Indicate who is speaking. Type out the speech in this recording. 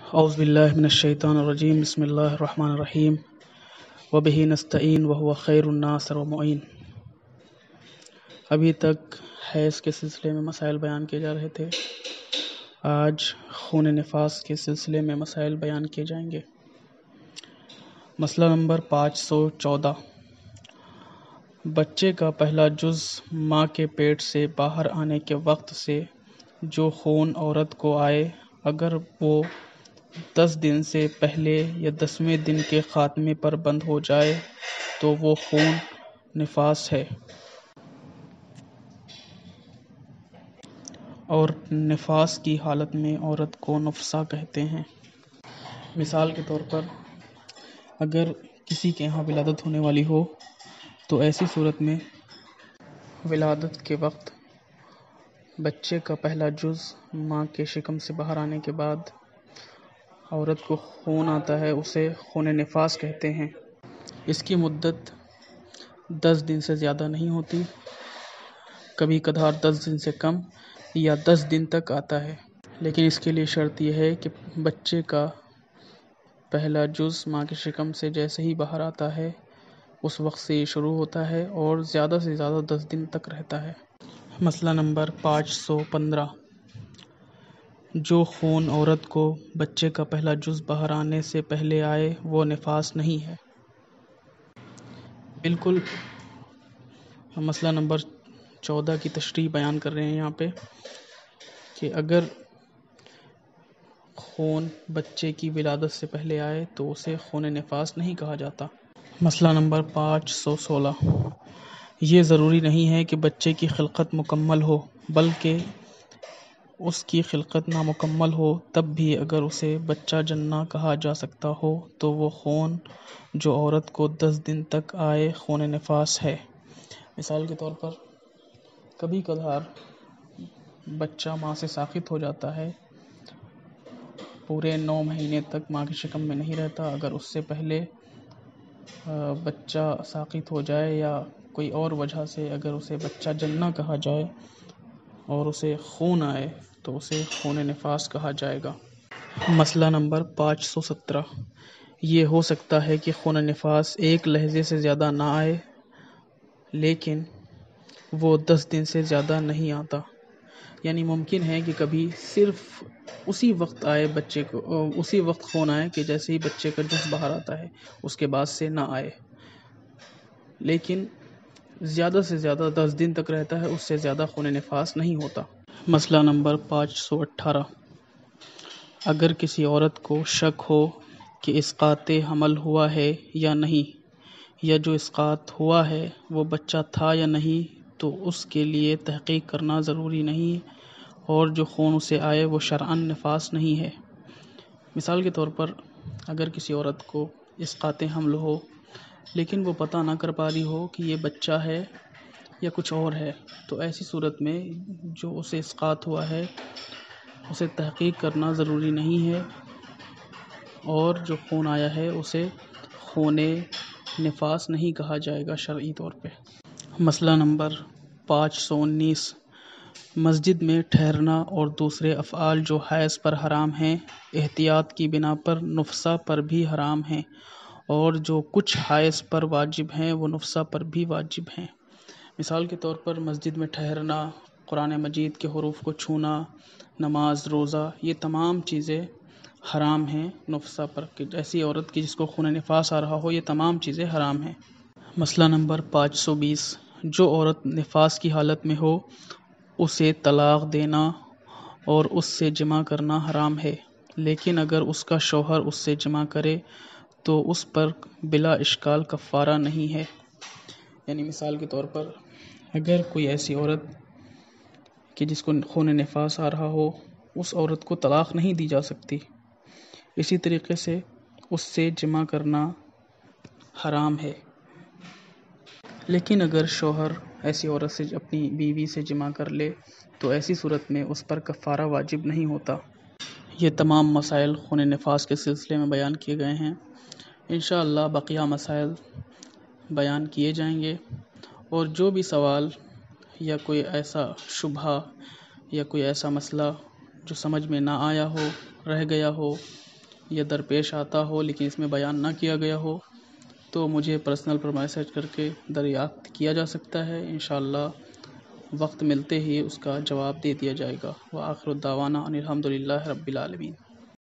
Speaker 1: اعوذ باللہ من الشیطان الرجیم بسم اللہ الرحمن الرحیم وبہ نستعین وہو خیر الناصر ومعین۔ ابھی تک حیض کے سلسلے میں مسائل بیان کیے جا رہے تھے، آج خون نفاس کے سلسلے میں مسائل بیان کیے جائیں گے۔ مسئلہ نمبر 514، بچے کا پہلا جز ماں کے پیٹ سے باہر آنے کے وقت سے جو خون عورت کو آئے، اگر وہ 10 دن سے پہلے یا 10ویں دن کے خاتمے پر بند ہو جائے تو وہ خون نفاس ہے، اور نفاس کی حالت میں عورت کو نفسا کہتے ہیں۔ مثال کے طور پر اگر کسی کے یہاں ولادت ہونے والی ہو تو ایسی صورت میں ولادت کے وقت بچے کا پہلا جز ماں کے شکم سے باہر آنے کے بعد عورت کو خون آتا ہے، اسے خون نفاس کہتے ہیں۔ اس کی مدت 10 دن سے زیادہ نہیں ہوتی، کبھی کبھار 10 دن سے کم یا 10 دن تک آتا ہے، لیکن اس کے لیے شرط یہ ہے کہ بچے کا پہلا جز ماں کے شکم سے جیسے ہی باہر آتا ہے اس وقت سے یہ شروع ہوتا ہے اور زیادہ سے زیادہ 10 دن تک رہتا ہے۔ مسئلہ نمبر 515، جو خون عورت کو بچے کا پہلا جز باہر آنے سے پہلے آئے وہ نفاس نہیں ہے۔ بالکل مسئلہ نمبر 14 کی تشریح بیان کر رہے ہیں یہاں پہ کہ اگر خون بچے کی ولادت سے پہلے آئے تو اسے خون نفاس نہیں کہا جاتا۔ مسئلہ نمبر 516، یہ ضروری نہیں ہے کہ بچے کی خلقت مکمل ہو، بلکہ اس کی خلقت نامکمل ہو تب بھی اگر اسے بچہ جننا کہا جا سکتا ہو تو وہ خون جو عورت کو 10 دن تک آئے خون نفاس ہے۔ مثال کے طور پر کبھی کبھار بچہ ماں سے ساقط ہو جاتا ہے، پورے 9 مہینے تک ماں کے شکم میں نہیں رہتا، اگر اس سے پہلے بچہ ساقط ہو جائے یا کوئی اور وجہ سے اگر اسے بچہ جننا کہا جائے اور اسے خون آئے تو اسے خون نفاس کہا جائے گا۔ مسئلہ نمبر 517، یہ ہو سکتا ہے کہ خون نفاس ایک لحظے سے زیادہ نہ آئے لیکن وہ 10 دن سے زیادہ نہیں آتا، یعنی ممکن ہے کہ کبھی صرف اسی وقت آئے بچے کو، اسی وقت خون آئے کہ جیسے ہی بچے کا جز باہر آتا ہے اس کے بعد سے نہ آئے، لیکن زیادہ سے زیادہ 10 دن تک رہتا ہے، اس سے زیادہ خون نفاس نہیں ہوتا۔ مسئلہ نمبر 518، اگر کسی عورت کو شک ہو کہ اسقاط حمل ہوا ہے یا نہیں، یا جو اسقاط ہوا ہے وہ بچہ تھا یا نہیں، تو اس کے لیے تحقیق کرنا ضروری نہیں اور جو خون اسے آئے وہ شرعاً نفاس نہیں ہے۔ مثال کے طور پر اگر کسی عورت کو اسقاط حمل ہو لیکن وہ پتہ نہ کر پا رہی ہو کہ یہ بچہ ہے یا کچھ اور ہے، تو ایسی صورت میں جو اسے اسقاط ہوا ہے اسے تحقیق کرنا ضروری نہیں ہے اور جو خون آیا ہے اسے خون نفاس نہیں کہا جائے گا شرعی طور پہ۔ مسئلہ نمبر 519، مسجد میں ٹھہرنا اور دوسرے افعال جو حیض پر حرام ہیں احتیاط کی بنا پر نفسا پر بھی حرام ہیں، اور جو کچھ حیض پر واجب ہیں وہ نفسا پر بھی واجب ہیں۔ مثال کے طور پر مسجد میں ٹھہرنا، قرآن مجید کے حروف کو چھونا، نماز، روزہ، یہ تمام چیزیں حرام ہیں نفسا پر، کہ ایسی عورت کی جس کو خون نفاس آ رہا ہو یہ تمام چیزیں حرام ہیں۔ مسئلہ نمبر 520، جو عورت نفاس کی حالت میں ہو اسے طلاق دینا اور اس سے جمع کرنا حرام ہے، لیکن اگر اس کا شوہر اس سے جمع کرے تو اس پر بلا اشکال کفارہ نہیں ہے۔ یعنی مثال کے طور پر اگر کوئی ایسی عورت کہ جس کو خون نفاس آ رہا ہو، اس عورت کو طلاق نہیں دی جا سکتی، اسی طریقے سے اس سے جمع کرنا حرام ہے، لیکن اگر شوہر ایسی عورت سے اپنی بیوی سے جمع کر لے تو ایسی صورت میں اس پر کفارہ واجب نہیں ہوتا۔ یہ تمام مسائل خون نفاس کے سلسلے میں بیان کیے گئے ہیں، انشاءاللہ بقیہ مسائل بیان کیے جائیں گے، اور جو بھی سوال یا کوئی ایسا شبہہ یا کوئی ایسا مسئلہ جو سمجھ میں نہ آیا ہو، رہ گیا ہو، یا درپیش آتا ہو لیکن اس میں بیان نہ کیا گیا ہو تو مجھے پرسنل پر میسج کر کے دریافت کیا جا سکتا ہے. انشاءاللہ وقت ملتے ہی اس کا جواب دے دیا جائے گا. وآخر الدعوانا ان الحمد للہ رب العالمین.